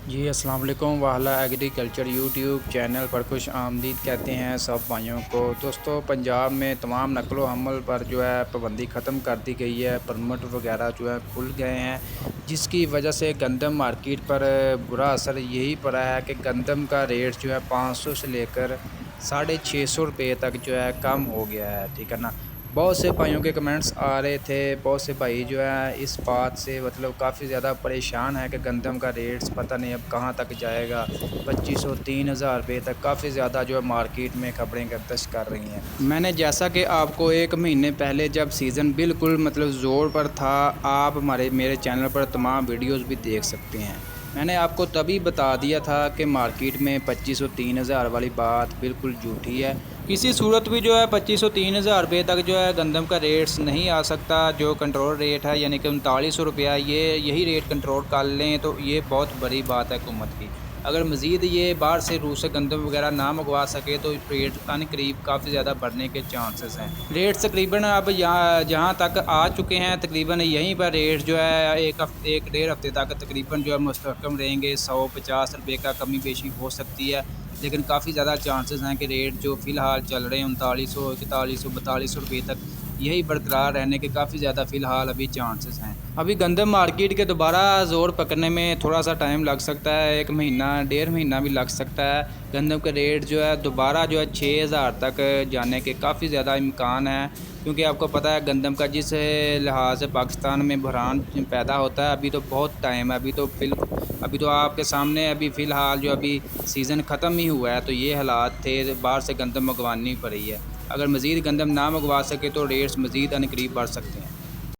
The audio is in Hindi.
जी अस्सलाम वालेकुम। वाहला एग्रीकल्चर यूट्यूब चैनल पर खुश आमदीद कहते हैं सब भाइयों को। दोस्तों, पंजाब में तमाम नकलो हमल पर जो है पाबंदी ख़त्म कर दी गई है। परमिट वगैरह जो है खुल गए हैं, जिसकी वजह से गंदम मार्केट पर बुरा असर यही पड़ा है कि गंदम का रेट जो है 500 से लेकर 650 रुपये तक जो है कम हो गया है। ठीक है ना। बहुत से भाइयों के कमेंट्स आ रहे थे, बहुत से भाई जो है इस बात से मतलब काफ़ी ज़्यादा परेशान है कि गंदम का रेट्स पता नहीं अब कहाँ तक जाएगा। 2500 3000 रुपये तक काफ़ी ज़्यादा जो है मार्केट में खबरें गर्दिश कर रही हैं। मैंने जैसा कि आपको 1 महीने पहले जब सीज़न बिल्कुल मतलब ज़ोर पर था, आप मेरे चैनल पर तमाम वीडियोज़ भी देख सकते हैं। मैंने आपको तभी बता दिया था कि मार्केट में 2500 3000 वाली बात बिल्कुल झूठी है। किसी सूरत भी जो है 2500 3000 रुपये तक जो है गंदम का रेट्स नहीं आ सकता। जो कंट्रोल रेट है यानी कि 3900 रुपया, यही रेट कंट्रोल कर लें तो ये बहुत बड़ी बात है हुकूमत की। अगर मज़ीद ये बाहर से रूस से गंदम वगैरह ना मंगवा सके तो रेट करीब काफ़ी ज़्यादा बढ़ने के चांसेस हैं। रेट तकरीबन अब यहाँ जहाँ तक आ चुके हैं, तकरीबन यहीं पर रेट जो है एक डेढ़ हफ्ते तक तकरीबन जो है मुस्तहकम रहेंगे। 150 रुपये का कमी बेशी हो सकती है, लेकिन काफ़ी ज़्यादा चांसेस हैं कि रेट जो फ़िलहाल चल रहे हैं 3900 4100 4200 रुपये तक, यही बरकरार रहने के काफ़ी ज़्यादा फ़िलहाल अभी चांसेस हैं। अभी गंदम मार्केट के दोबारा ज़ोर पकड़ने में थोड़ा सा टाइम लग सकता है, 1 महीना 1.5 महीना भी लग सकता है। गंदम का रेट जो है दोबारा जो है 6000 तक जाने के काफ़ी ज़्यादा इम्कान है, क्योंकि आपको पता है गंदम का जिस लिहाज से पाकिस्तान में बहरान पैदा होता है, अभी तो बहुत टाइम है। अभी तो आपके सामने अभी फ़िलहाल जो अभी सीज़न ख़त्म ही हुआ है, तो ये हालात थे, बाहर से गंदम मंगवानी पड़ी है। अगर मज़ीद गंदम ना मंगवा सके तो रेट्स मज़ीद अनकरीब बढ़ सकते हैं।